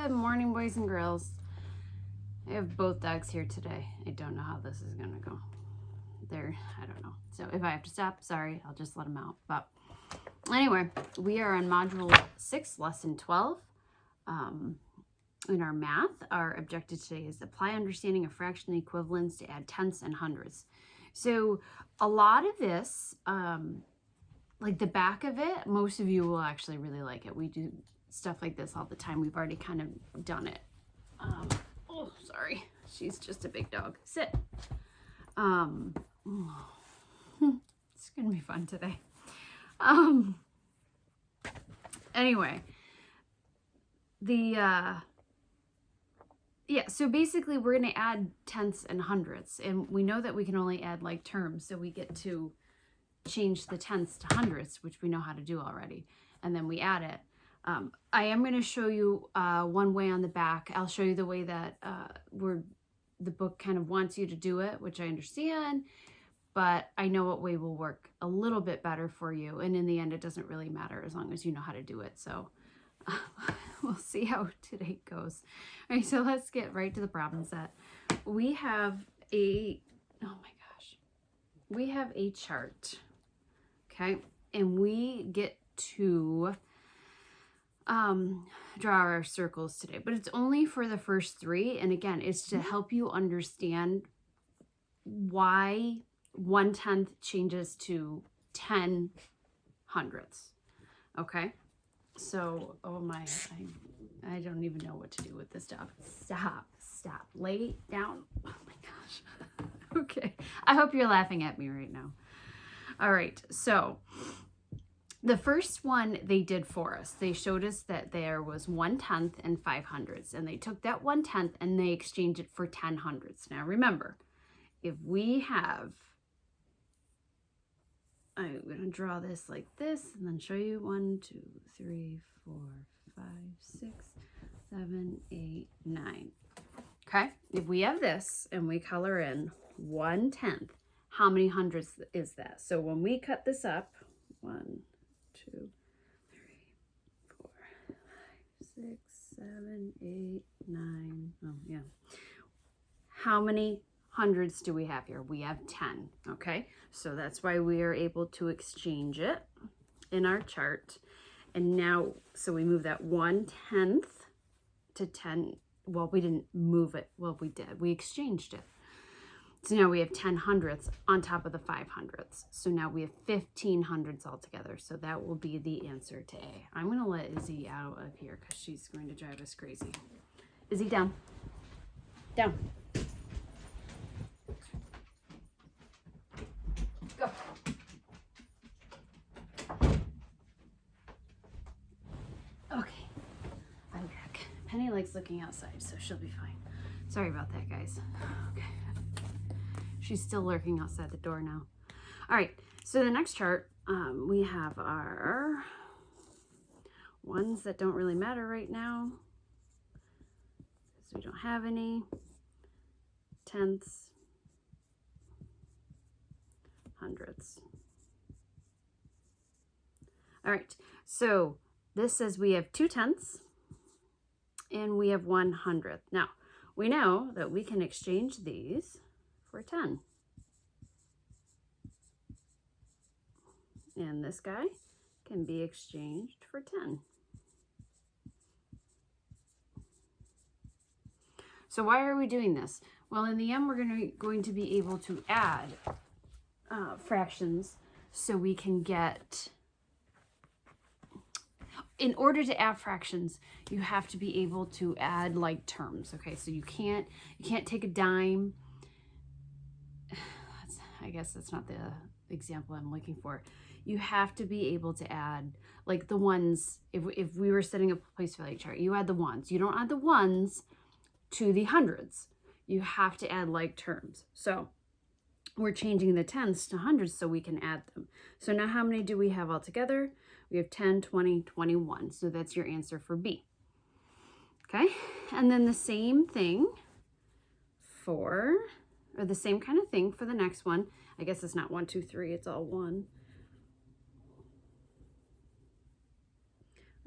Good morning, boys and girls. I have both dogs here today. I don't know how this is gonna go. I don't know. So if I have to stop, sorry, I'll just let them out. But anyway, we are on module 6, lesson 12. In our math, our objective today is apply understanding of fraction equivalence to add tenths and hundredths. So a lot of this, like the back of it, most of you will actually really like it. We do stuff like this all the time. We've already kind of done it. Oh, sorry. She's just a big dog. Sit. It's gonna be fun today. Anyway, so basically we're going to add tenths and hundredths, and we know that we can only add like terms, so we get to change the tenths to hundredths, which we know how to do already, and then we add it. I am going to show you one way on the back. I'll show you the way that the book kind of wants you to do it, which I understand, but I know what way will work a little bit better for you, and in the end it doesn't really matter as long as you know how to do it. So we'll see how today goes. All right, so let's get right to the problem set. We have a chart, okay, and we get to draw our circles today, but it's only for the first 3, and again, it's to help you understand why 1/10 changes to 10 hundredths. Okay, so I don't even know what to do with this stuff. Stop, lay down. Oh my gosh. Okay, I hope you're laughing at me right now. All right, so the first one they did for us, they showed us that there was 1/10 and 5 hundredths, and they took that 1/10 and they exchanged it for 10 hundredths. Now remember, if we have, I'm going to draw this like this and then show you 1, 2, 3, 4, 5, 6, 7, 8, 9. Okay, if we have this and we color in 1/10, how many hundredths is that? So when we cut this up, 1, 2, 3, 4, 5, 6, 7, 8, 9. Oh, yeah. How many hundredths do we have here? We have 10. Okay, so that's why we are able to exchange it in our chart. And now, so we move that 1/10 to 10. Well, we didn't move it. Well, we did. We exchanged it. So now we have 10 hundredths on top of the 5 hundredths. So now we have 15 hundredths altogether. So that will be the answer to A. I'm going to let Izzy out of here because she's going to drive us crazy. Izzy, down. Down. Go. Okay, I'm back. Penny likes looking outside, so she'll be fine. Sorry about that, guys. Okay. She's still lurking outside the door now. All right, so the next chart, we have our ones that don't really matter right now, because we don't have any. Tenths, hundredths. All right, so this says we have 2 tenths and we have 1 hundredth. Now, we know that we can exchange these for 10. And this guy can be exchanged for 10. So why are we doing this? Well, in the end, we're going to be able to add fractions, so we can get, in order to add fractions, you have to be able to add like terms. Okay, so you can't take a dime. I guess that's not the example I'm looking for. You have to be able to add like the ones. If we were setting up a place value chart, you add the ones. You don't add the ones to the hundreds. You have to add like terms. So we're changing the tenths to hundreds so we can add them. So now how many do we have altogether? We have 10, 20, 21. So that's your answer for B. Okay, and then the same thing for, or the same kind of thing for the next one. I guess it's not 1, 2, 3, it's all 1.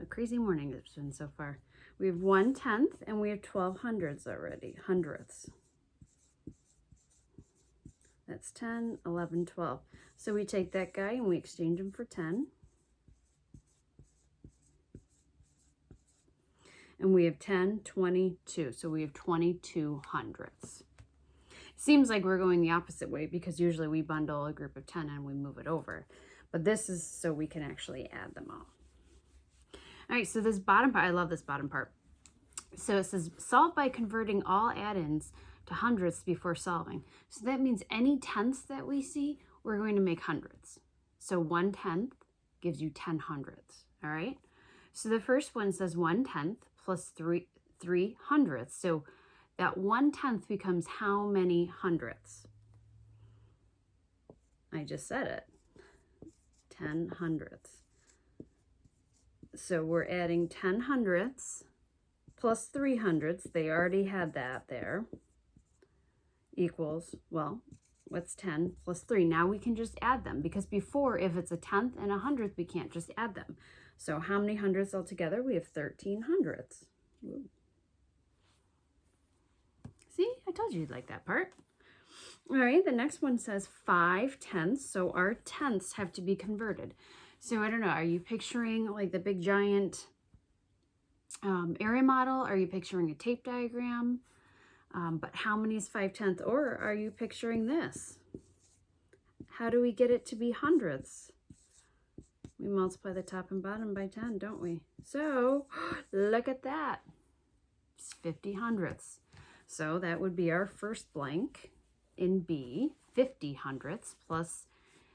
a crazy morning it's been so far. We have 1/10 and we have 12 hundredths already, hundredths. That's 10, 11, 12. So we take that guy and we exchange him for 10. And we have 10, 22. So we have 22 hundredths. Seems like we're going the opposite way because usually we bundle a group of 10 and we move it over. But this is so we can actually add them all. All right, so this bottom part, I love this bottom part. So it says solve by converting all add-ins to hundredths before solving. So that means any tenths that we see, we're going to make hundredths. So 1/10 gives you 10 hundredths, all right? So the first one says 1/10 plus 3 hundredths. So that 1/10 becomes how many hundredths? I just said it, 10 hundredths. So we're adding 10 hundredths plus 3 hundredths. They already had that there. Equals, well, what's 10 plus 3? Now we can just add them because before, if it's a tenth and a hundredth, we can't just add them. So how many hundredths altogether? We have 13 hundredths. Ooh. See, I told you you'd like that part. All right, the next one says 5/10. So our tenths have to be converted. So I don't know, are you picturing like the big giant area model? Are you picturing a tape diagram? But how many is 5/10? Or are you picturing this? How do we get it to be hundredths? We multiply the top and bottom by 10, don't we? So look at that. It's 50 hundredths. So that would be our first blank in B, 50 hundredths plus,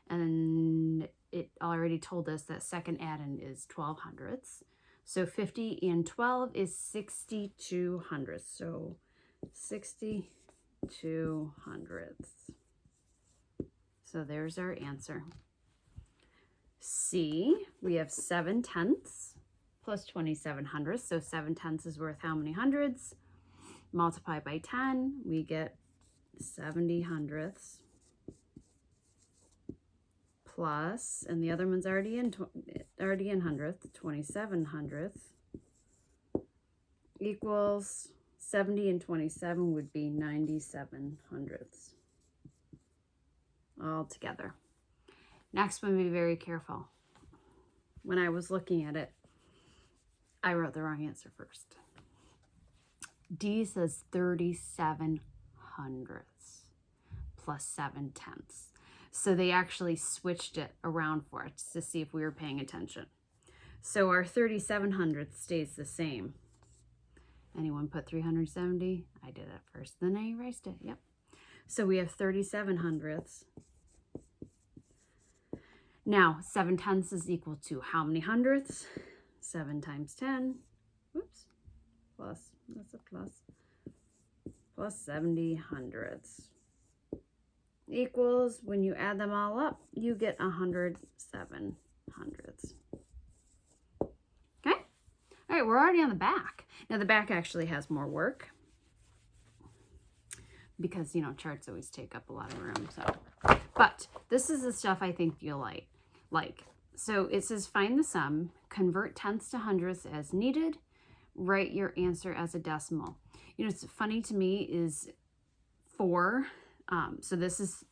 and it already told us that second add-in is 12 hundredths. So 50 and 12 is 62 hundredths. So 62 hundredths. So there's our answer. C, we have 7/10 plus 27 hundredths. So 7/10 is worth how many hundreds? Multiply by 10, we get 70 hundredths. Plus, and the other one's already in hundredths, 27 hundredths equals 70 and 27 would be 97 hundredths all together. Next one, be very careful. When I was looking at it, I wrote the wrong answer first. D says 37 hundredths plus 7/10. So they actually switched it around for us to see if we were paying attention. So our 37 hundredths stays the same. Anyone put 370? I did it first, then I erased it. Yep. So we have 37 hundredths. Now, 7/10 is equal to how many hundredths? 7 times 10. Whoops. Plus, that's a plus. Plus 70 hundredths. Equals, when you add them all up, you get 107 hundredths. Okay? All right, we're already on the back. Now, the back actually has more work because, you know, charts always take up a lot of room. So, but this is the stuff I think you'll like. So it says find the sum, convert tenths to hundredths as needed, write your answer as a decimal. You know, it's funny to me is 4. So this is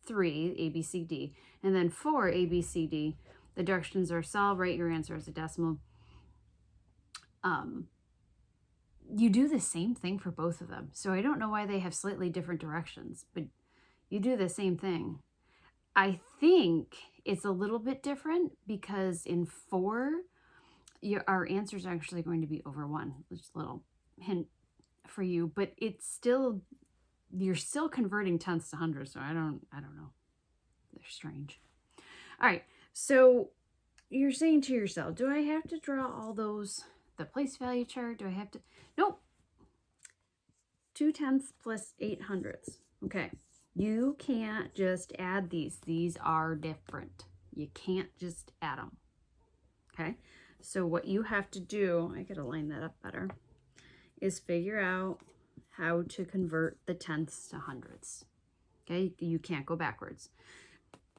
3, A, B, C, D. And then 4, A, B, C, D. The directions are solve, write your answer as a decimal. You do the same thing for both of them. So I don't know why they have slightly different directions, but you do the same thing. I think it's a little bit different because in 4, our answer is actually going to be over 1. Just a little hint for you, but it's still, you're still converting tenths to hundredths, so I don't know. They're strange. All right, so you're saying to yourself, do I have to draw all those, the place value chart? Do I have to? Nope. 2/10 plus 8 hundredths. Okay, you can't just add these. These are different. You can't just add them. Okay, so what you have to do, I gotta line that up better, is figure out how to convert the tenths to hundredths. Okay, you can't go backwards.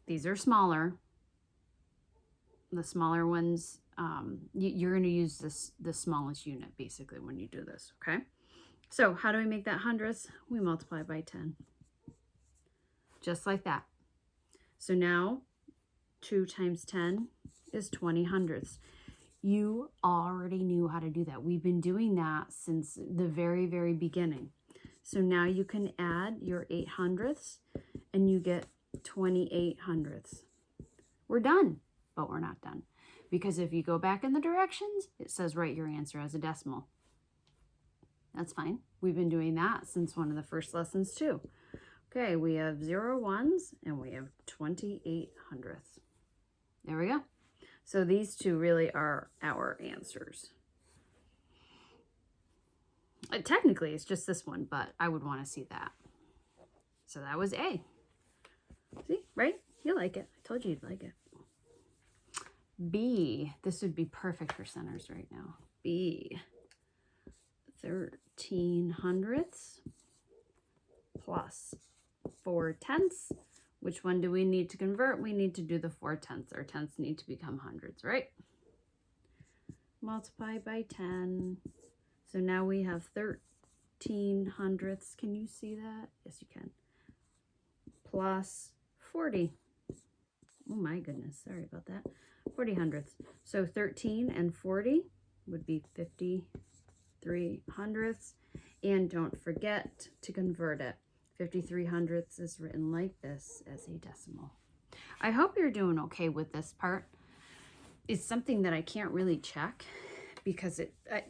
These are smaller. The smaller ones you're going to use the smallest unit basically when you do this, okay? So how do we make that hundredths? We multiply by 10. Just like that. So now 2 times 10 is 20 hundredths. You already knew how to do that. We've been doing that since the very, very beginning. So now you can add your 8 hundredths and you get 28 hundredths. We're done, but we're not done. Because if you go back in the directions, it says write your answer as a decimal. That's fine. We've been doing that since one of the first lessons too. Okay, we have 0 ones and we have 28 hundredths. There we go. So these two really are our answers. Technically, it's just this one, but I would want to see that. So that was A. See, right? You like it. I told you you'd like it. B. This would be perfect for centers right now. B. 13 hundredths plus 4 tenths. Which one do we need to convert? We need to do the 4 tenths. Our tenths need to become hundreds, right? Multiply by 10. So now we have 13 hundredths. Can you see that? Yes, you can. Plus 40. Oh my goodness, sorry about that. 40 hundredths. So 13 and 40 would be 53 hundredths. And don't forget to convert it. 53 hundredths is written like this as a decimal. I hope you're doing okay with this part. It's something that I can't really check because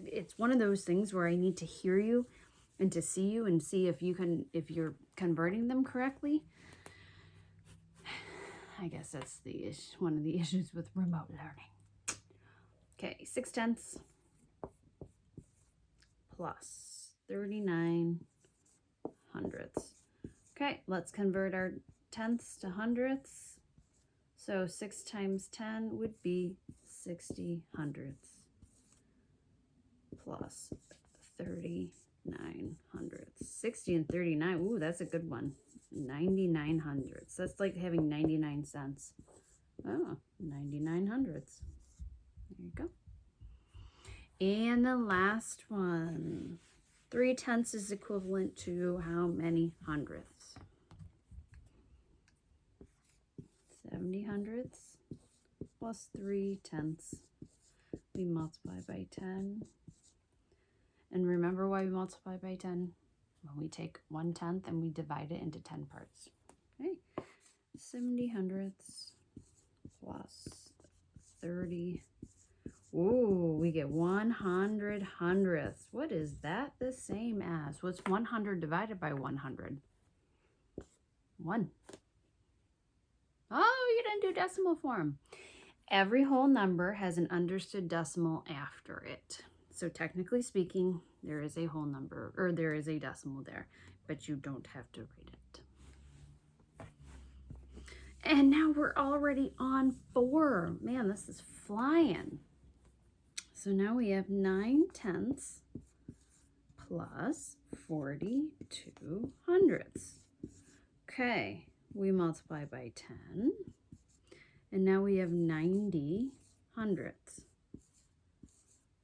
it's one of those things where I need to hear you and to see you and see if you're converting them correctly. I guess that's one of the issues with remote learning. Okay, 6 tenths plus 39 hundredths. Okay, let's convert our tenths to hundredths. So 6 times 10 would be 60 hundredths plus 39 hundredths. 60 and 39, ooh, that's a good one. 99 hundredths. That's like having 99 cents. Oh, 99 hundredths. There you go. And the last one. 3 tenths is equivalent to how many hundredths? 70 hundredths plus 3 tenths. We multiply by 10. And remember why we multiply by 10? When we take 1/10 and we divide it into 10 parts. Okay, 70 hundredths plus 30. Ooh, we get 100 hundredths. What is that the same as? What's 100 divided by 100? 1. Oh, you didn't do decimal form. Every whole number has an understood decimal after it. So technically speaking, there is a whole number, or there is a decimal there, but you don't have to write it. And now we're already on 4. Man, this is flying. So now we have 9 tenths plus 42 hundredths. Okay, we multiply by 10. And now we have 90 hundredths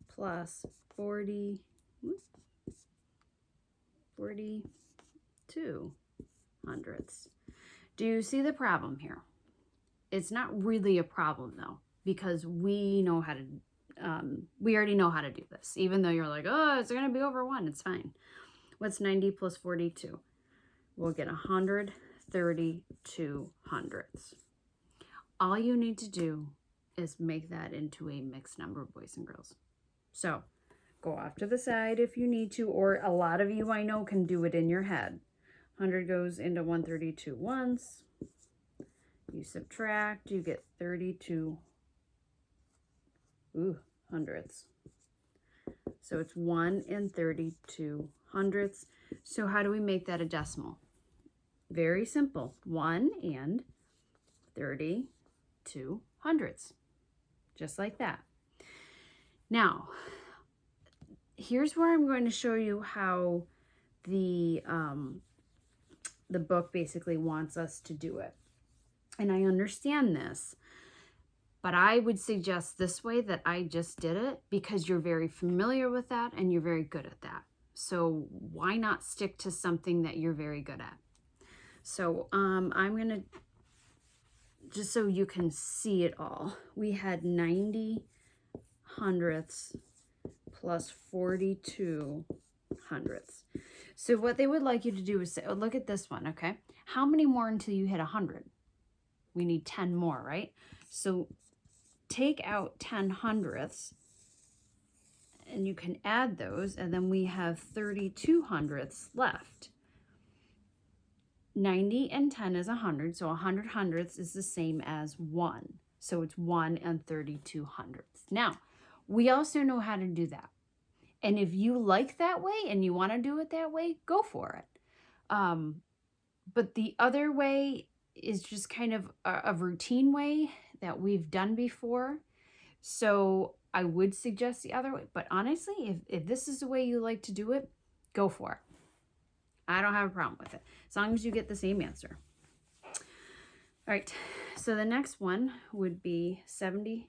plus 42 hundredths. Do you see the problem here? It's not really a problem though, because we know how to we already know how to do this. Even though you're like, oh, it's going to be over 1. It's fine. What's 90 plus 42? We'll get 132 hundredths. All you need to do is make that into a mixed number, boys and girls. So go off to the side if you need to, or a lot of you I know can do it in your head. 100 goes into 132 once. You subtract, you get 32 hundredths. So it's 1 and 32 hundredths. So how do we make that a decimal? Very simple. 1 and 32 hundredths. Just like that. Now, here's where I'm going to show you how the book basically wants us to do it. And I understand this. But I would suggest this way that I just did it because you're very familiar with that and you're very good at that. So why not stick to something that you're very good at? So I'm going to, just so you can see it all, we had 90 hundredths plus 42 hundredths. So what they would like you to do is say, oh, look at this one, okay? How many more until you hit 100? We need 10 more, right? So take out 10 hundredths and you can add those, and then we have 32 hundredths left. 90 and 10 is 100, so 100 hundredths is the same as 1. So it's 1 and 32 hundredths. Now, we also know how to do that. And if you like that way and you want to do it that way, go for it. But the other way is just kind of a routine way that we've done before. So I would suggest the other way. But honestly, if this is the way you like to do it, go for it. I don't have a problem with it, as long as you get the same answer. All right, so the next one would be 70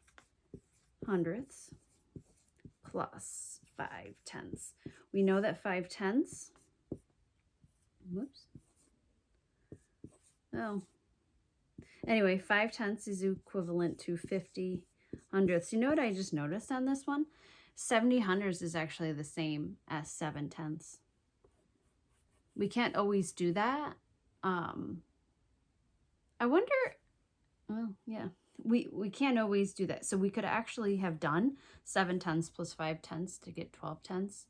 hundredths plus 5 tenths. We know that 5 tenths, whoops. Oh, anyway, 5 tenths is equivalent to 50 hundredths. You know what I just noticed on this one? 70 hundredths is actually the same as 7 tenths. We can't always do that. I wonder, well, yeah, we can't always do that. So we could actually have done 7 tenths plus 5 tenths to get 12 tenths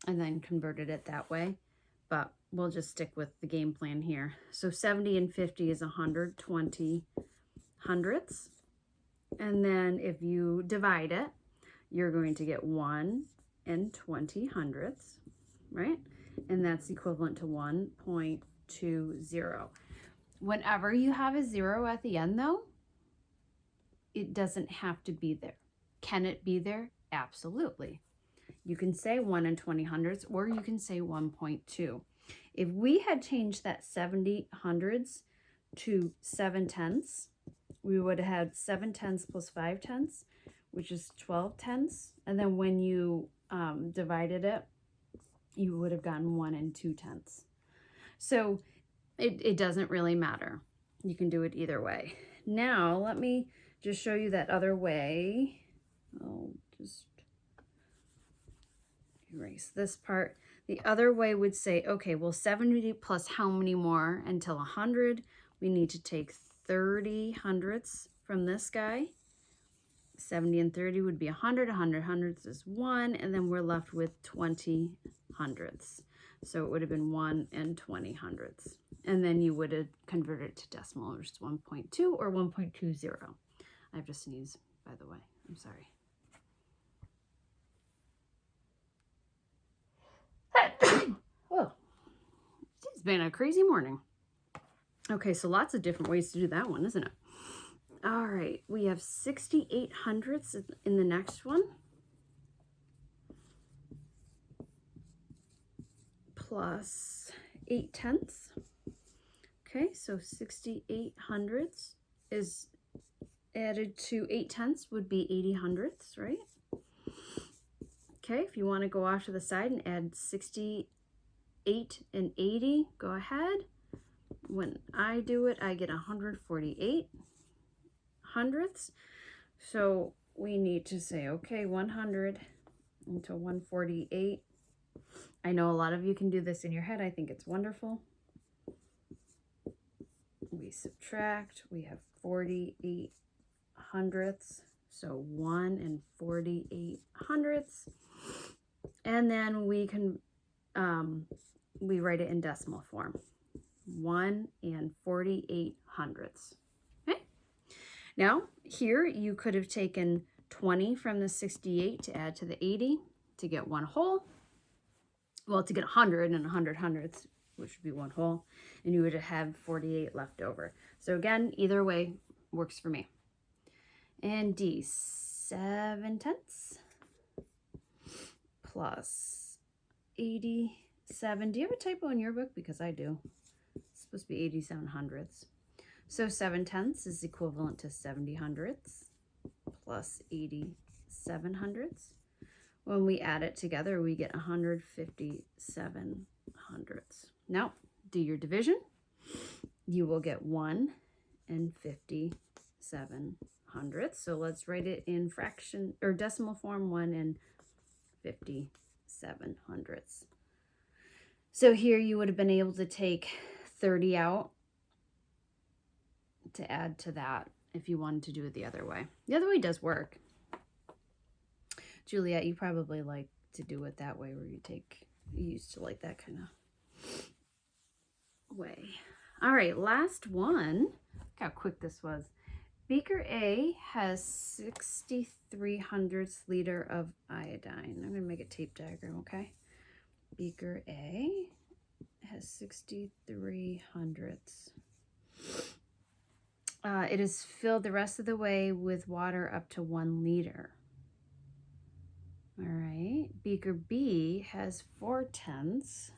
and then converted it that way. But we'll just stick with the game plan here. So 70 and 50 is 120 hundredths. And then if you divide it, you're going to get 1 and 20 hundredths, right? And that's equivalent to 1.20. Whenever you have a 0 at the end, though, it doesn't have to be there. Can it be there? Absolutely. You can say 1 and 20 hundredths, or you can say 1.2. If we had changed that 70 hundredths to 7 tenths, we would have had 7 tenths plus 5 tenths, which is 12 tenths. And then when you divided it, you would have gotten 1 and 2 tenths. So it doesn't really matter. You can do it either way. Now, let me just show you that other way. I'll just erase this part. The other way would say, okay, well, 70 plus how many more until 100? We need to take 30 hundredths from this guy. 70 and 30 would be 100. 100 hundredths is 1, and then we're left with 20 hundredths. So it would have been 1 and 20 hundredths. And then you would have converted it to decimal, which is 1.2 or 1.20. I have to sneeze, by the way. I'm sorry. Oh, it's been a crazy morning. Okay, so lots of different ways to do that one, isn't it? All right, we have 68 hundredths in the next one. Plus 8 tenths. Okay, so 68 hundredths is added to 8 tenths would be 80 hundredths, right? Okay, if you want to go off to the side and add 68 and 80, go ahead. When I do it, I get 148 hundredths. So we need to say, okay, 100 into 148. I know a lot of you can do this in your head. I think it's wonderful. We subtract, we have 48 hundredths. So 1 and 48 hundredths. And then we can, we write it in decimal form. 1 and 48 hundredths. Okay. Now here you could have taken 20 from the 68 to add to the 80 to get 1 whole. Well, to get 100 and 100 hundredths, which would be 1 whole, and you would have 48 left over. So again, either way works for me. And D, 7 tenths plus 87. Do you have a typo in your book? Because I do. It's supposed to be 87 hundredths. So 7 tenths is equivalent to 70 hundredths. plus 87 hundredths. When we add it together, we get 157 hundredths. Now, do your division. You will get 1 and 57 hundredths. So let's write it in fraction or decimal form, 1 and 57 hundredths. So here you would have been able to take 30 out to add to that if you wanted to do it the other way. The other way does work. Juliet, you probably like to do it that way where you used to like that kind of way. All right, last one. Look how quick this was. Beaker A has 63 hundredths liter of iodine. I'm going to make a tape diagram, okay? Beaker A has 63 hundredths. It is filled the rest of the way with water up to 1 liter. All right, Beaker B has 4/10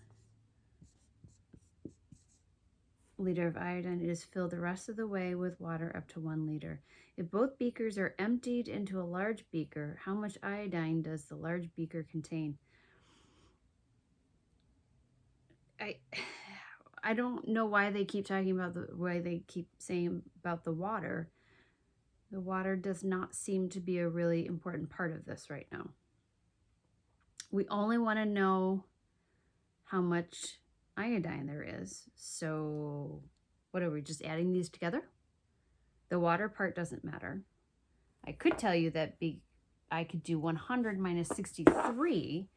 liter of iodine. It is filled the rest of the way with water up to 1 liter. If both beakers are emptied into a large beaker, how much iodine does the large beaker contain? I don't know why they keep talking about the way they keep saying about the water. The water does not seem to be a really important part of this right now. We only want to know how much iodine there is. So what are we just adding these together? The water part doesn't matter. I could tell you that I could do 100 minus 63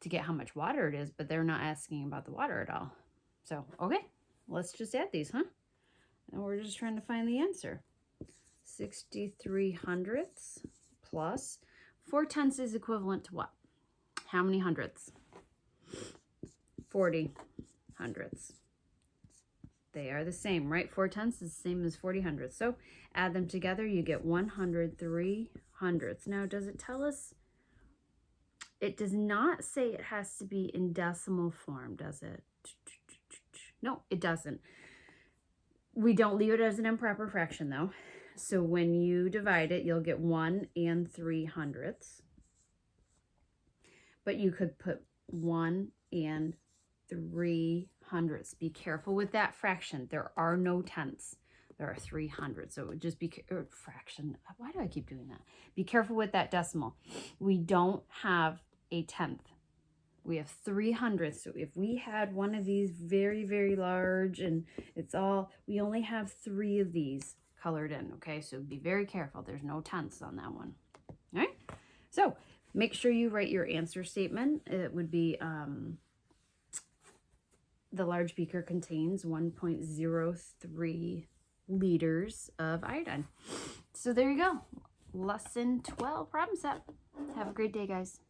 to get how much water it is, but they're not asking about the water at all. So, okay, let's just add these, huh? And we're just trying to find the answer. 63 hundredths plus 4/10 is equivalent to what? How many hundredths? 40 hundredths. They are the same, right? 4/10 is the same as 40 hundredths. So add them together, you get 103 hundredths. Now, does it tell us? It does not say it has to be in decimal form, does it? No, it doesn't. We don't leave it as an improper fraction, though. So when you divide it, you'll get 1 and 3 hundredths. But you could put 1 and 3 hundredths. Be careful with that fraction. There are no tenths. There are 3 hundredths. So it would just be fraction. Why do I keep doing that? Be careful with that decimal. We don't have a tenth. We have 3 hundredths. So if we had one of these very, very large and we only have 3 of these colored in, okay? So be very careful. There's no tenths on that one. All right? So make sure you write your answer statement. It would be the large beaker contains 1.03 liters of iodine. So there you go. Lesson 12 problem set. Have a great day, guys.